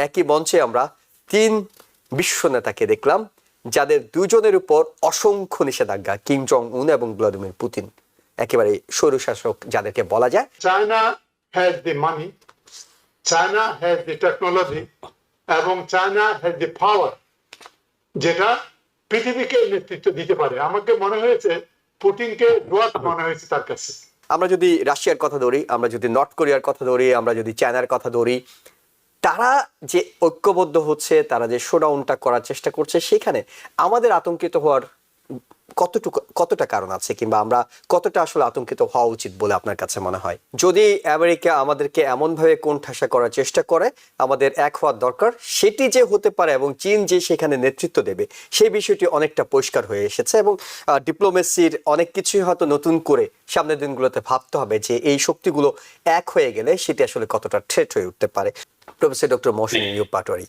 একই মঞ্চে আমরা তিন বিশ্ব নেতাকে দেখলাম যাদের দুজনের উপর অসংখ্য নিষেধাজ্ঞা, কিম জং উন এবং ভ্লাদিমির পুতিন, একেবারে স্বৈরশাসক যাদেরকে বলা যায়। China has the money, China has the technology এবং চায়না হ্যাজ দি পাওয়ার, যেটা পৃথিবীকে নেতৃত্ব দিতে পারে। আমাকে মনে হয়েছে পুতিনকে ডোয়ার্ফ মনে হয়েছে তার কাছে। আমরা যদি রাশিয়ার কথা ধরি, আমরা যদি নর্থ কোরিয়ার কথা ধরি, আমরা যদি চায়নার কথা ধরি, তারা যে ঐক্যবদ্ধ হচ্ছে, তারা যে শোডাউনটা করার চেষ্টা করছে, সেখানে আমাদের আতঙ্কিত হওয়ার কতটা কারণ আছে, কিংবা আমরা কতটা আসলে আতঙ্কিত হওয়া উচিত বলে আপনার কাছে মনে হয়? যদি আমেরিকা আমাদেরকে এমনভাবে কোণঠাসা করার চেষ্টা করে, আমাদের এক হওয়ার দরকার সেটি যে হতে পারে, এবং চীন যে সেখানে নেতৃত্ব দেবে, সেই বিষয়টি অনেকটা পরিষ্কার হয়ে এসেছে। এবং ডিপ্লোমেসির অনেক কিছুই হয়তো নতুন করে সামনের দিনগুলোতে ভাবতে হবে যে এই শক্তিগুলো এক হয়ে গেলে সেটি আসলে কতটা থ্রেট হয়ে উঠতে পারে। প্রফেসর ডক্টর মহসিন ইউসুফ পাটোয়ারী,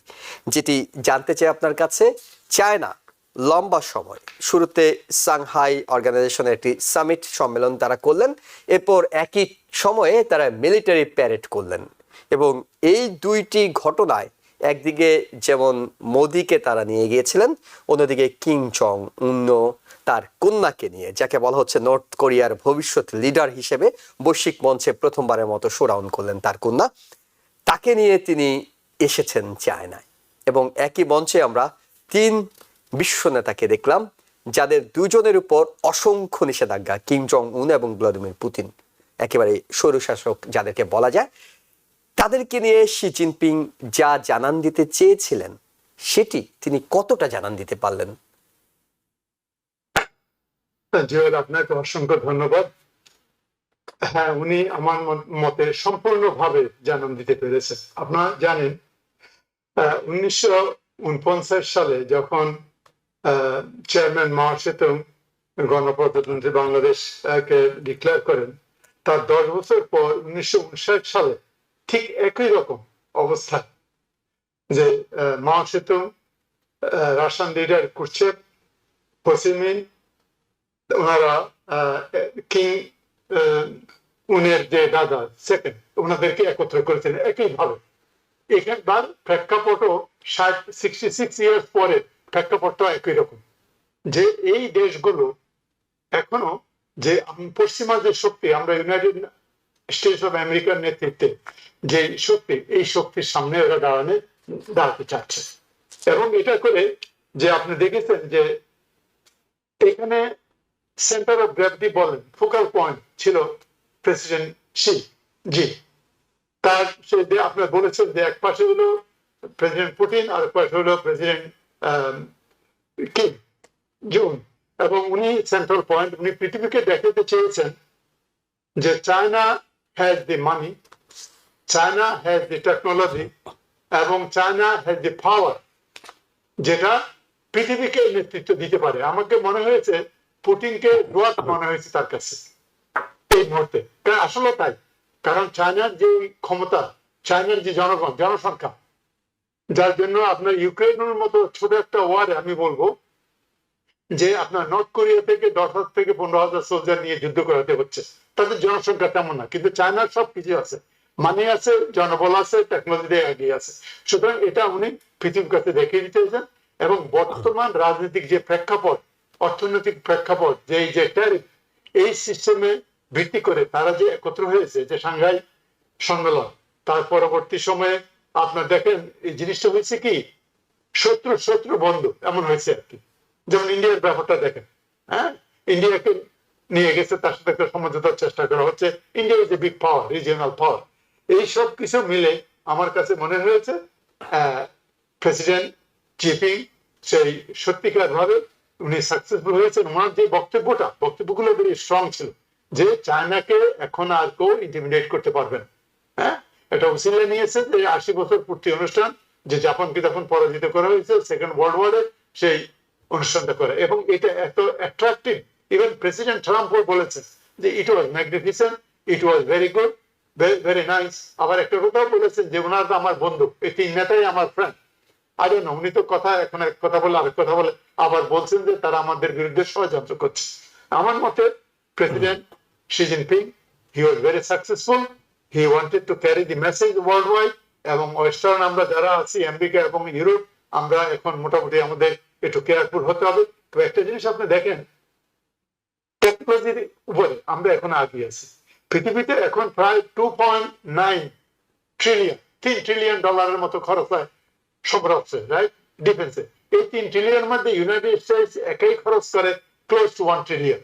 যেটি জানতে চাই আপনার কাছে, চায়না লম্বা সময় শুরুতে সাংহাই অর্গানাইজেশনের একটি সামিট সম্মেলন তারা করলেন, এরপর একই সময়ে তারা মিলিটারি প্যারেড করলেন, এবং এই দুইটি ঘটনায় একদিকে যেমন মোদিকে তারা নিয়ে গিয়েছিলেন, অন্যদিকে কিম জং উন তার কন্যাকে নিয়ে, যাকে বলা হচ্ছে নর্থ কোরিয়ার ভবিষ্যৎ লিডার হিসেবে বৈশ্বিক মঞ্চে প্রথমবারের মতো শোডাউন করলেন তার কন্যা, তাকে নিয়ে তিনি এসেছেন চায়নায়। এবং একই মঞ্চে আমরা তিন বিশ্ব নেতাকে দেখলাম যাদের দুজনের উপর অসংখ্য নিষেধাজ্ঞা, কিম জং উন এবং ভ্লাদিমির পুতিন, একেবারে স্বৈরশাসক যাদেরকে বলা যায়, তাদেরকে নিয়ে শি জিনপিং যা জানান দিতে চেয়েছিলেন সেটি তিনি কতটা জানান দিতে পারলেন? আপনাকে অসংখ্য ধন্যবাদ। হ্যাঁ, উনি আমার মতে সম্পূর্ণভাবে জানান দিতে পেরেছেন। আপনারা জানেন 1949 সালে যখন চেয়ারম্যান মাও সেতুং গণপ্রজাতন্ত্রী বাংলাদেশকে ডিক্লেয়ার করেন, তার 10 বছর পর 1959 সালে ঠিক একই রকম অবস্থা, যে মাও সেতুং, রাশিয়ান লিডার ক্রুশ্চেভ, হোসিমিন, ওনারা কিং উনের যে দাদা সেকেন্ড, ওনাদেরকে একত্র করেছিলেন একইভাবে। এখানকার প্রেক্ষাপটও 66 ইয়ার্স পরে প্রেক্ষাপটটা একই রকম, যে এই দেশগুলো এখনো যে পশ্চিমা যে শক্তি, আমরা ইউনাইটেড স্টেটস অফ আমেরিকার নেতৃত্বে যে শক্তি, এই শক্তির সামনে ওরা দাঁড়াতে চাচ্ছে। এবং এটা করে যে আপনি দেখেছেন যে এখানে সেন্টার অফ গ্র্যাভিটি বলেন, ফোকাল পয়েন্ট ছিল প্রেসিডেন্ট জি। তার আপনার বলেছেন যে এক পাশে হলো প্রেসিডেন্ট পুতিন, আর এক পাশে হলো প্রেসিডেন্ট কিম জং, এবং উনি সেন্ট্রাল পয়েন্ট। উনি পৃথিবীকে দেখাতে চেয়েছেন যে China has the money, China has the technology এবং চায়না হ্যাজ দি পাওয়ার, যেটা পৃথিবীকে নেতৃত্ব দিতে পারে। আমাকে মনে হয়েছে পুতিনকে ডোয়ার্ফ মনে হয়েছে তার কাছে এই মুহূর্তে। আসলে তাই, কারণ চায়নার যে ক্ষমতা, চায়নার যে জনসংখ্যা, যার জন্য আপনার ইউক্রেনের মতো ছোট একটা ওয়ারে আমি বলবো যে আপনার নর্থ কোরিয়া থেকে 10,000 থেকে 15,000 সোলজার নিয়ে যুদ্ধ করাতে হচ্ছে। তাদের জনসংখ্যা তেমন না, কিন্তু চায়নার সবকিছু আছে, মানি আছে, জনবল আছে, টেকনোলজি এগিয়ে আছে। সুতরাং এটা উনি পৃথিবীর কাছে দেখিয়ে দিতেছেন। এবং বর্তমান রাজনৈতিক যে প্রেক্ষাপট, অর্থনৈতিক প্রেক্ষাপট, যে ট্যারিফ, এই সিস্টেমে ভিত্তি করে তারা যে একত্র হয়েছে, যে সাংঘাই সম্মেলন, তার পরবর্তী সময়ে আপনার দেখেন এই জিনিসটা হয়েছে কি শত্রু বন্ধু এমন হয়েছে আর কি। যেমন ইন্ডিয়ার ব্যাপারটা দেখেন, হ্যাঁ, ইন্ডিয়াকে নিয়ে গেছে, তার সাথে একটা সমঝোতার চেষ্টা করা হচ্ছে। India is a big power, regional power. এই সব কিছু মিলে আমার কাছে মনে হয়েছে প্রেসিডেন্ট জিনপিং সেই সত্যিকার ভাবে উনি সাকসেসফুল হয়েছেন। ওনার যে বক্তব্যগুলো ভেরি স্ট্রং ছিল, যে চায়নাকে এখন আর কেউ ইন্টিমিডেট করতে পারবেন। হ্যাঁ, এটা উসিলা নিয়েছে যে 80 বছর পূর্তি অনুষ্ঠান, যে জাপানকে তখন পরাজিত করা হয়েছে সেকেন্ড ওয়ার্ল্ড ওয়ারে, সেই অনুষ্ঠানটা করে। এবং এটা এত অ্যাট্রাকটিভ, ইভেন প্রেসিডেন্ট ট্রাম্পও বলেছে যে it was magnificent, it was very good, very nice. আবার একটা কথাও বলেছেন যে ওনার আমার বন্ধু, এই তিন নেতাই আমার ফ্রেন্ড। আরে না, উনি তো এখন এক কথা বলে আরেক কথা বলে, আবার বলছেন যে তারা আমাদের বিরুদ্ধে ষড়যন্ত্র করছে। আমার মতে president Xi Jinping, he was very successful. He wanted to carry the message worldwide, এবং ওয়েস্টার্ন আমরা যারা আছি আমেরিকা এবং ইউরোপ, আমরা এখন মোটামুটি আমাদের একটু কেয়ারফুল হতে হবে। তো একটা জিনিস আপনি দেখেন, টেকনোলজির উপরে আমরা এখন আগিয়ে আছি। পৃথিবীতে এখন প্রায় 2.9 ট্রিলিয়ন, $3 ট্রিলিয়ন মতো খরচ হয় সমরাষ্ট্রে, রাইট, ডিফেন্সে। এই 3 ট্রিলিয়ন মধ্যে ইউনাইটেড স্টেটস একাই খরচ করে ক্লোজ টু 1 ট্রিলিয়ন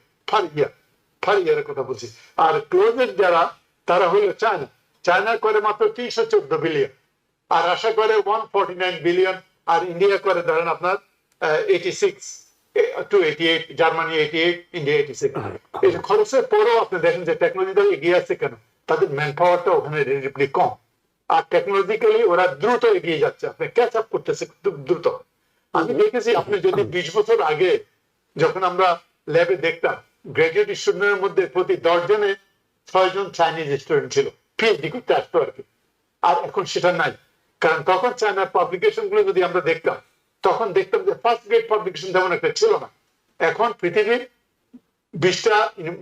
পার ইয়ারের কথা বলছি। আর ক্লোজের যারা, তারা হলো চায়না। চায়না করে মাত্র 314 বিলিয়ন, আর রাশিয়া করে 149 বিলিয়ন, আর ইন্ডিয়া করে ধরেন আপনার 86 to 88, জার্মানি 88, ইন্ডিয়া 86। এই খরচের পরেও আপনি দেখেন যে টেকনোলজিটা এগিয়ে আছে কেন? তাদের ম্যান পাওয়ারটা ওখানে রিলেটিভলি কম, আর টেকনোলজিক্যালি ওরা দ্রুত এগিয়ে যাচ্ছে, আপনি ক্যাচ আপ করতেছে খুব দ্রুত। আমি দেখেছি, আপনি যদি 20 বছর আগে যখন আমরা ল্যাবে দেখতাম, গ্রাজুয়েট স্টুডেন্টের মধ্যে প্রতি 10 জনে 6 জন চাইনিজ স্টুডেন্ট ছিল, পিএইচডি করতে আসতো আর কি। আর এখন সেটা নাই, কারণ তখন চায়নার পাবলিকেশন গুলো যদি আমরা দেখতাম, তখন দেখতাম যে ফার্স্ট গ্রেড পাবলিকেশন তেমন একটা ছিল না। এখন পৃথিবীর 20টা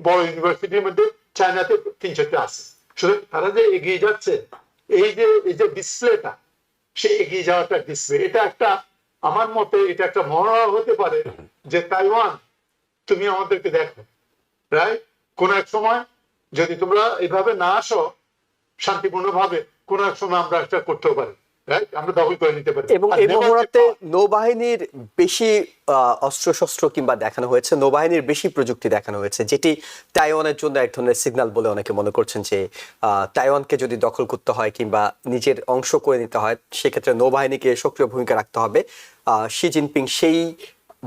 বড় ইউনিভার্সিটির মধ্যে চায়নাতে 3-4টা আছে। সুতরাং তারা যে এগিয়ে যাচ্ছে, এই যে ডিসপ্লেটা, সে এগিয়ে যাওয়াটা ডিসপ্লে, এটা একটা, আমার মতে এটা একটা মনোরম হতে পারে যে তাইওয়ান, তুমি আমাদেরকে দেখো, রাইট, কোন এক সময় যদি তোমরা এইভাবে না আসো শান্তিপূর্ণ ভাবে, কোন এক সময় আমরা একটা করতেও পারি, রাইট, আমরা দখল করে নিতে পারি। এবং এই মুহূর্তে নৌবাহিনীর বেশি অস্ত্রশস্ত্র কিংবা দেখানো হয়েছে, নৌবাহিনীর বেশি প্রযুক্তি দেখানো হয়েছে, যেটি তাইওয়ানের জন্য এক ধরনের সিগন্যাল বলে অনেকে মনে করছেন যে তাইওয়ানকে যদি দখল করতে হয় কিংবা নিজের অংশ করে নিতে হয়, সেক্ষেত্রে নৌবাহিনীকে সক্রিয় ভূমিকা রাখতে হবে। শি জিনপিং সেই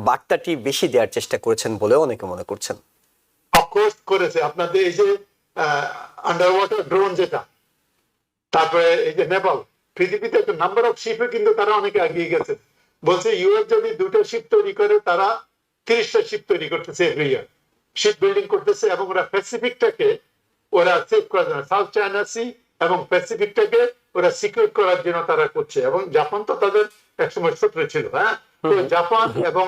বার্তাটি বেশি দেওয়ার চেষ্টা করেছেন বলেও অনেকে মনে করছেন। অফকোর্স করেছে। আপনাদের এই যে আন্ডার ওয়াটার ড্রোন যেটা, তারপরে এই যে নেপাল, পৃথিবীতে একটা নাম্বার অফ শিপে কিন্তু তারা অনেকে এগিয়ে গেছে। বলছে ইউএস যদি 2টা শিপ তৈরি করে, তারা 30টা শিপ তৈরি করতেছে এভরি ইয়ার, শিপ বিল্ডিং করতেছে, এবং ওরা প্যাসিফিকটাকে ওরা সেভ করার জন্য, সাউথ চায়না সি এবং প্যাসিফিকটাকে ওরা সিকিউর করার জন্য তারা করছে। এবং জাপান তো তাদের একসময় শত্রু ছিল, হ্যাঁ, তো জাপান এবং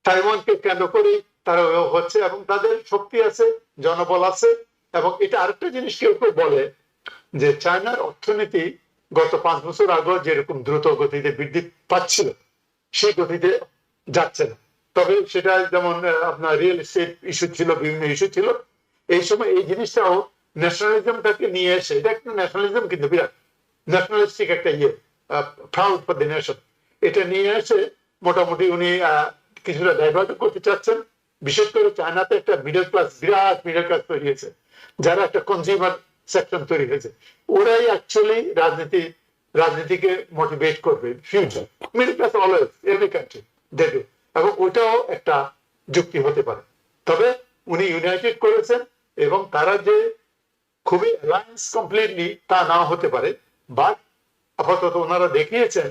তাইওয়ানকে কেন্দ্র করে তারা হচ্ছে, এবং তাদের শক্তি আছে, জনবল আছে। এবং এটা আরেকটা জিনিস কেউ কেউ বলে যে চায়নার অর্থনীতি গত 5 বছর আগে যেরকম দ্রুত গতিতে বৃদ্ধি পাচ্ছিল, সেই গতিতে যাচ্ছে না। তবে সেটা যেমন আপনার রিয়েল এস্টেট ইস্যু ছিল, বিভিন্ন ইস্যু ছিল, এই সময় এই জিনিসটাও ন্যাশনালিজমটাকে নিয়ে এসে, এটা একটা ন্যাশনালিজম কিন্তু বিরাট ন্যাশনালিস্টিক একটা প্রাউড ফর দ্য নেশন, এটা নিয়ে এসে মোটামুটি উনি কিছুটা ডাইভার্ট করতে চাচ্ছেন। বিশেষ করে চায়নাতে একটা মিডল ক্লাস, বিরাট মিডল ক্লাস তৈরি হয়েছে, যারা একটা কনজিউমার সেকশন তৈরি হয়েছে, ওরাই অ্যাকচুয়ালি রাজনীতিকে মোটিভেট করবে future. Middle class always every country দেবে, এবং ওইটাও একটা যুক্তি হতে পারে। তবে উনি ইউনাইটেড করেছেন, এবং তারা যে খুবই অ্যালায়েন্স কমপ্লিটলি তা না হতে পারে, বাট আপাতত ওনারা দেখিয়েছেন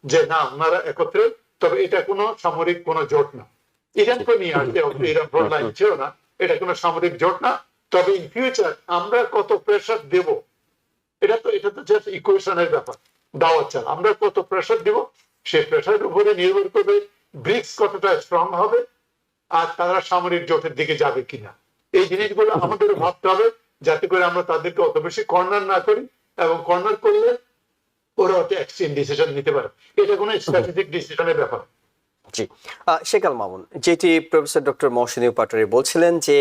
যে না, ওনারা একত্রে। তবে এটা কোনো সামরিক কোনো জোট না, ইরানকে নিয়ে আসতে ইরান ফ্রন্ট লাইন ছিল না, এটা কোনো সামরিক জোট না। তবে ইন ফিউচার আমরা কত প্রেসার দেব, এটা তো জাস্ট ইকুয়েশনের ব্যাপার, দাওয়াত চাল। আমরা কত প্রেসার দেব, সেই প্রেসারের উপরে নির্ভর করবে ব্রিক্স কতটা স্ট্রং হবে, আর তারা সামরিক জোটের দিকে যাবে কিনা। এই জিনিসগুলো আমাদের ভাবতে হবে, যাতে করে আমরা তাদেরকে অত বেশি কর্নার না করি, এবং কর্নার করলে ওরা একটা এক্সট্রিম ডিসিশন নিতে পারে। এটা কোনো স্ট্র্যাটেজিক ডিসিশনের ব্যাপার। জি, শেখ আল মামুন, যেটি প্রফেসর ডক্টর মহসিন পাটোয়ারি বলছিলেন যে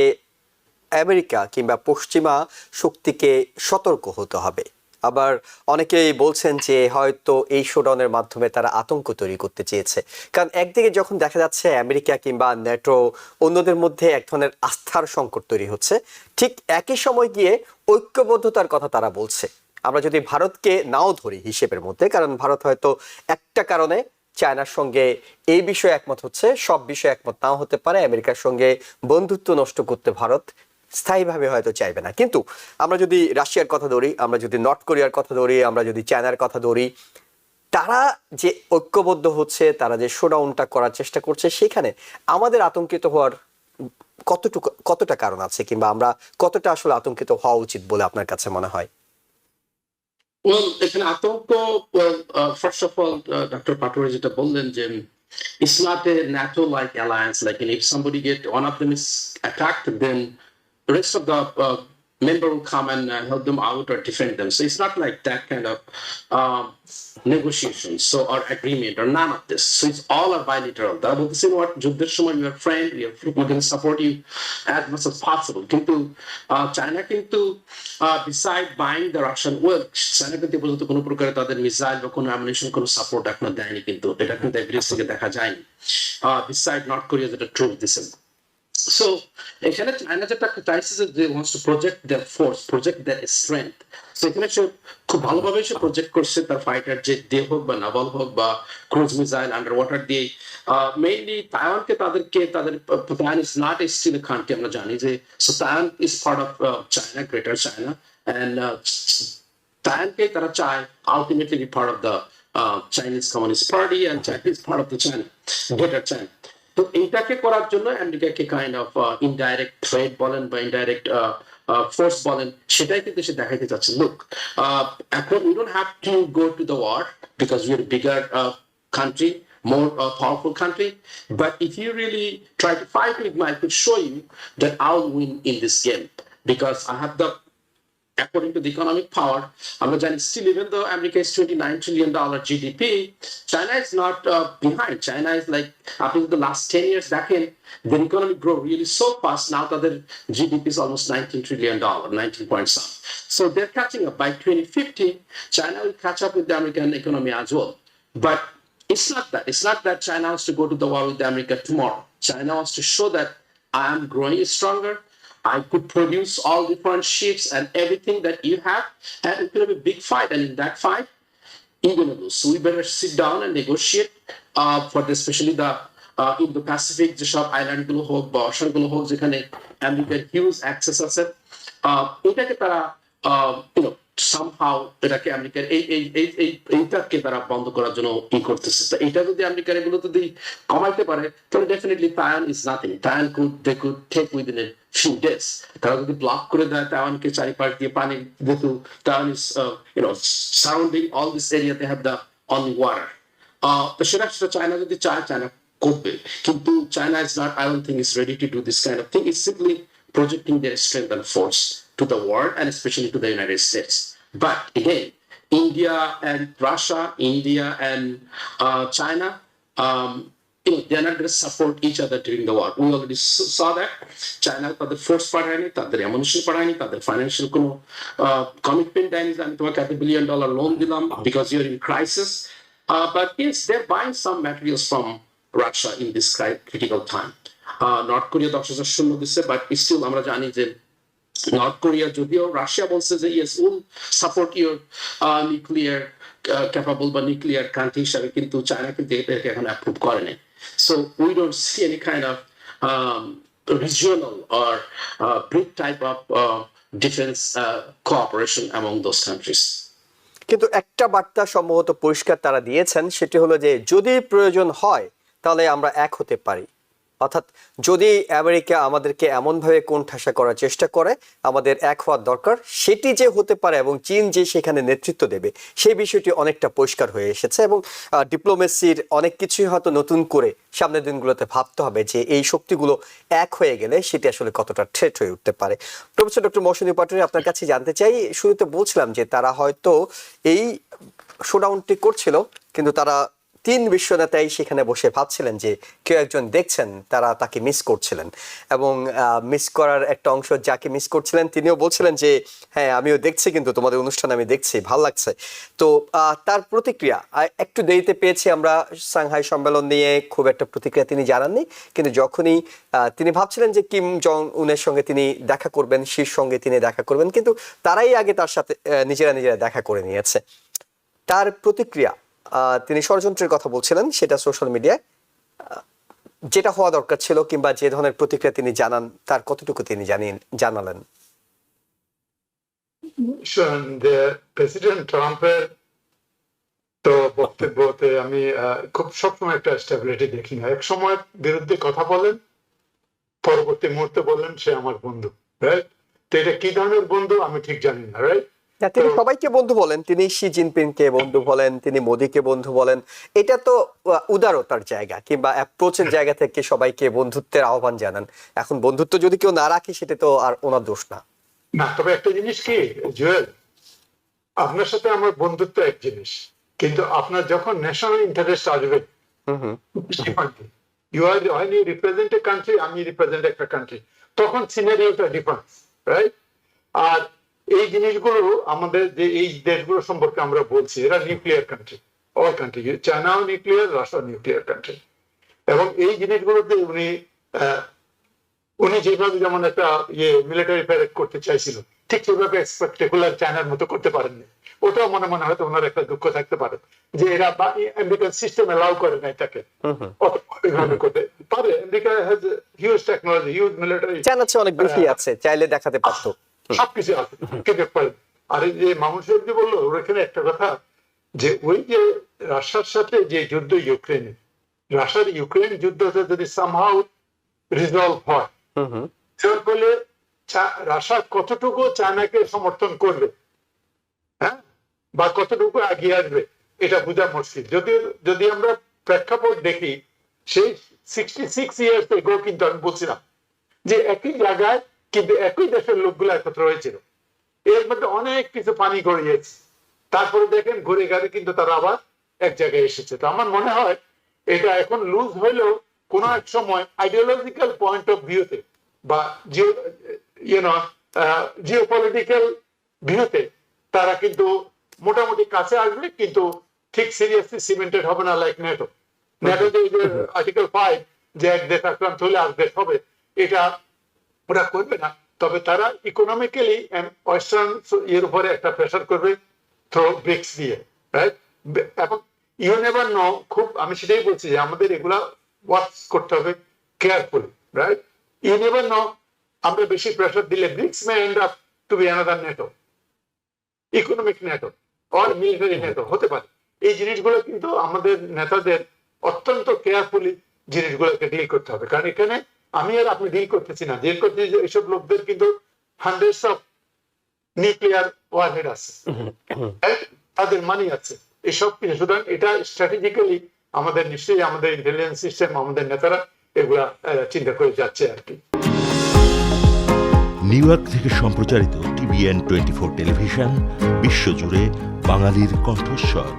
আমেরিকা কিংবা পশ্চিমা শক্তিকে সতর্ক হতে হবে। আবার অনেকেই বলছেন যে হয়তো এই শোডাউনের মাধ্যমে তারা আতঙ্ক তৈরি করতে চেয়েছে, কারণ একদিকে যখন দেখা যাচ্ছে আমেরিকা কিংবা ন্যাটো অন্যদের মধ্যে এক ধরনের আস্থার সংকট তৈরি হচ্ছে, ঠিক একই সময় গিয়ে ঐক্যবদ্ধতার কথা তারা বলছে। আমরা যদি ভারতকে নাও ধরি হিসেবের মধ্যে, কারণ ভারত হয়তো একটা কারণে চায়নার সঙ্গে এই বিষয়ে একমত হচ্ছে, সব বিষয়ে একমত নাও হতে পারে। আমেরিকার সঙ্গে বন্ধুত্ব নষ্ট করতে ভারত স্থায়ীভাবে হয়তো চাইবে না। কিন্তু আমরা যদি রাশিয়ার কথা ধরি, আমরা যদি নর্থ কোরিয়ার কথা ধরি, আমরা যদি চায়নার কথা ধরি, তারা যে ঐক্যবদ্ধ হচ্ছে, তারা যে শোডাউনটা করার চেষ্টা করছে, সেখানে আমাদের আতঙ্কিত হওয়ার কতটা কারণ আছে, কিংবা আমরা কতটা আসলে আতঙ্কিত হওয়া উচিত বলে আপনার কাছে মনে হয়? Well, এখানে আতঙ্ক, first of all, Dr. Patori যেটা বললেন যে it's not a NATO-like alliance. Like, if somebody one of them is attacked, then the rest of the member will come and help them out or defend them. So it's not like that kind of negotiation, so or agreement or none of this. So it's all a bilateral. That will say what যুদ্ধের সময় we are friend, we're going to support you as much as possible. কিন্তু China কিন্তু beside buying the Russian oil, China কিন্তু পর্যন্ত কোনো প্রকারে তাদের missile বা কোনো অ্যামুনিশন কোনো সাপোর্ট এখনো দেয়নি, কিন্তু এটা কিন্তু এভিডেন্স থেকে দেখা যায়নি। Beside North Korea যেটা ট্রু দিছে। So এখানে চায়না যেটা চাইছে যে they wants to project their force, project their strength. So এখানে সে খুব ভালোভাবে সে প্রজেক্ট করছে তার ফাইটার জেট দিয়ে হোক বা নাভাল হোক বা ক্রুজ মিসাইল আন্ডার ওয়াটার দিয়ে। মেইনলি তাইওয়ানকে তাদের Taiwan is not a still country, আমরা জানি যে so Taiwan is part of China, greater China, and তাইওয়ানকে তারা চায় ultimately be part of the Chinese Communist Party and China is part of the China, greater China. তো এইটাকে করার জন্য আমেরিকাকে কাইন্ড অফ ইনডাইরেক্ট থ্রেট বলেন বা ইনডাইরেক্ট ফোর্স বলেন, সেটাই কিন্তু সে দেখাইতে চাচ্ছে। লুক, এখন we don't have to go to the war because we are a bigger country, more powerful country, but if you really try to fight with me, I could show you that I'll win in this game because I have the, according to the economic power, আমরা জানি still even though America is $29 trillion GDP, China is not behind. China is like, after the last 10 years দেখেন, their economy grow really so fast. Now their GDP is almost $19 trillion, 19 point some. So they're catching up. By 2050, China will catch up with the American economy as well. But it's not that. It's not that China wants to go to the war with America tomorrow. China wants to show that I am growing stronger. I could produce all different ships and everything that you have, and it could have a big fight. And in that fight, you're going to lose. So we better sit down and negotiate for the, especially the Indo-Pacific, যেসব আইল্যান্ডগুলো হোক বা অশানগুলো হোক যেখানে আমেরিকার huge access আছে, এটাকে তারা somehow এটাকে আমেরিকার এইটাকে তারা বন্ধ করার জন্য ই করতেছে। তো এটা যদি আমেরিকার এগুলো যদি কমাইতে পারে তাহলে definitely Taiwan is nothing. Taiwan they could take within a few days. তারা যদি ব্লক করে দেয় তাইওয়ানকে চারিপাশ দিয়ে পানি, যেহেতু Taiwan is surrounding all this area, they have the only water. তো সেটা চায়না যদি চায়, চায়না করবে, কিন্তু China is not, I don't think is ready to do this kind of thing. It's simply projecting their strength and force to the world and especially to the United States. But again, India and Russia, India and China, they're not going to support each other during the war. We already saw that. China তাদের force পাঠায়নি, তাদের ammunition পাঠায়নি, তাদের financial কোনো commitment দেয়নি, আমি তোমাকে $1 billion loan দিলাম because you're in crisis. But yes, they're buying some materials from Russia in this critical time. North Korea 10,000 শূন্য দিচ্ছে, বাট স্টিল আমরা জানি যে নর্থ কোরিয়া, যদিও রাশিয়া বলছে যে yes will support your nuclear capable বা নিউক্লিয়ার কান্ট্রি হিসাবে, কিন্তু চায়না কিন্তু এটাকে এখন অ্যাপ্রুভ করে নাই। So we don't see any kind of regional or big type of defense cooperation among those countries. কিন্তু একটা বার্তা সম্ভবত পরিষ্কার তারা দিয়েছেন, সেটি হলো যে যদি প্রয়োজন হয় তাহলে আমরা এক হতে পারি। অর্থাৎ যদি আমেরিকা আমাদেরকে এমনভাবে কোণঠাসা করার চেষ্টা করে, আমাদের এক হওয়ার দরকার, সেটি যে হতে পারে এবং চীন যে সেখানে নেতৃত্ব দেবে সেই বিষয়টি অনেকটা পরিষ্কার হয়ে এসেছে। এবং ডিপ্লোমেসির অনেক কিছুই হয়তো নতুন করে সামনের দিনগুলোতে ভাবতে হবে যে এই শক্তিগুলো এক হয়ে গেলে সেটি আসলে কতটা থ্রেট হয়ে উঠতে পারে। প্রফেসর ডক্টর মৌসুমী পাটোয়ারী, আপনার কাছে জানতে চাই, শুরুতে বলছিলাম যে তারা হয়তো এই শোডাউনটি করছিল, কিন্তু তারা 3 বিশ্ব নেতাই সেখানে বসে ভাবছিলেন যে কেউ একজন দেখছেন, তারা তাকে মিস করছিলেন, এবং মিস করার একটা অংশ যাকে মিস করছিলেন তিনিও বলছিলেন যে হ্যাঁ আমিও দেখছি, কিন্তু তোমাদের অনুষ্ঠান আমি দেখছি, ভাল লাগছে। তো তার প্রতিক্রিয়া একটু দেরিতে পেয়েছি আমরা। সাংহাই সম্মেলন নিয়ে খুব একটা প্রতিক্রিয়া তিনি জানাননি, কিন্তু যখনই তিনি ভাবছিলেন যে কিম জং উনের সঙ্গে তিনি দেখা করবেন, শির সঙ্গে তিনি দেখা করবেন, কিন্তু তারাই আগে তার সাথে নিজেরা দেখা করে নিয়েছে। তার প্রতিক্রিয়া, তিনি ষড়যন্ত্রের কথা বলছিলেন, সেটা সোশ্যাল মিডিয়ায় যেটা হওয়া দরকার ছিল কিংবা যে ধরনের প্রতিক্রিয়া তিনি জানান, তার কতটুকু তিনি জানালেন? প্রেসিডেন্ট ট্রাম্পের তো বক্তব্যতে আমি খুব সবসময় একটা স্টেবিলিটি দেখি না। এক সময় বিরুদ্ধে কথা বলেন, পরবর্তী মুহূর্তে বলেন সে আমার বন্ধু, রাইট? তো এটা কি ধরনের বন্ধু আমি ঠিক জানি না, রাইট? তিনি সবাইকে বন্ধু বলেন, তিনি শি জিনপিংকে বন্ধু বলেন, তিনি মোদিকে বন্ধু বলেন। এটা তো উদারতার জায়গা কিংবা অ্যাপ্রোচের জায়গা থেকে সবাইকে বন্ধুত্বের আহ্বান জানান। এখন বন্ধুত্ব যদি কেউ না রাখে সেটা তো আর ওনার দোষ না। না, তবে একটা জিনিস কি জুয়েল, আপনার সাথে আমার বন্ধুত্ব এক জিনিস, কিন্তু আপনার যখন ন্যাশনাল ইন্টারেস্ট আসবে, you are when you represent a country, আমি রিপ্রেজেন্ট একটা কান্ট্রি, তখন সিনারিওটা ডিফারেন্স, রাইট? আর এই জিনিসগুলো আমাদের যে এই দেশগুলো সম্পর্কে আমরা বলছি, এরা নিউক্লিয়ার কান্ট্রি, অল কান্ট্রি, চায়নাও নিউক্লিয়ার, রাশিয়া নিউক্লিয়ার কান্ট্রি। এবং এই জিনিসগুলোতে উনি যেভাবে যেমন একটা মিলিটারি প্যারেড করতে চাইছিল, ঠিক সেভাবে স্পেকটেকুলার চায়নার মতো করতে পারেননি। ওটাও মনে মনে হয়তো ওনার একটা দুঃখ থাকতে পারে যে এরা আমেরিকান সিস্টেম এলাও করে নাই তাকে ওইভাবে করতে পারে। America has huge technology, huge military, চায়নার চেয়ে অনেক বেশি আছে, চাইলে দেখাতে পারতো। সবকিছু আছে, কিন্তু আর এই যে মামুন সাহেব যে বললো, ওখানে একটা কথা যে ওই যে রাশিয়ার সাথে যে যুদ্ধ ইউক্রেনে, রাশিয়ার ইউক্রেন যুদ্ধটা যদি সামহাউ রিজলভ হয়, তাহলে রাশিয়া কতটুকু চায়নাকে সমর্থন করবে, হ্যাঁ, বা কতটুকু এগিয়ে আসবে, এটা বোঝা মুশকিল। যদি আমরা প্রেক্ষাপট দেখি, সেই 66 ইয়ার্স এগো কিন্তু আমি বলছিলাম যে একই জায়গায় কিন্তু একই দেশের লোকগুলো একত্র হয়েছিল, এর মধ্যে অনেক কিছু পানি গড়িয়েছে, তারপরে দেখেন ঘুরে ঘাড়ে কিন্তু তারা আবার এক জায়গায় এসেছে। তো আমার মনে হয় এটা এখন লুজ হইলেও কোন এক সময় আইডিওলজিক্যাল পয়েন্ট অফ ভিউতে বা জিওপলিটিক্যাল ভিউতে তারা কিন্তু মোটামুটি কাছে আসবে, কিন্তু ঠিক সিরিয়াসলি সিমেন্টেড হবে না লাইক নেটো। নেটো যে আর্টিকেল 5 যে এক দেশ আক্রান্ত হলে আর দেশ হবে, এটা ওরা করবে না। তবে তারা ইকোনমিক্যালি ওয়েস্টার্ন এর উপরে একটা প্রেশার করবে থ্রো ব্রিক্স দিয়ে, রাইট? এবং ইউ নেভার নো, খুব আমি সেটাই বলছি যে আমাদের এগুলা ওয়াচ করতে হবে carefully, right? You never know, আমরা বেশি প্রেশার দিলে BRICS may end up to be another NATO, economic NATO or military NATO হতে পারে। এই জিনিসগুলো কিন্তু আমাদের নেতাদের অত্যন্ত কেয়ারফুলি জিনিসগুলোকে ডিল করতে হবে, কারণ এখানে আমি আর আপনি ডিল করতেছি না, ডিল করতেছি যে এইসব লোকদের কিন্তু হান্ড্রেডস অফ নিউক্লিয়ার ওয়ারহেড আছে, তাদের মানি আছে, এসব কিছু। সুতরাং এটা স্ট্র্যাটেজিক্যালি আমাদের নিশ্চয়ই আমাদের ইন্টেলিজেন্স সিস্টেম, আমাদের নেতারা এগুলা চিন্তা করে যাচ্ছে আর কি। নিউ ইয়র্ক থেকে সম্প্রচারিত TVN 24 টেলিভিশন বিশ্বজুড়ে বাঙালির কণ্ঠস্বর।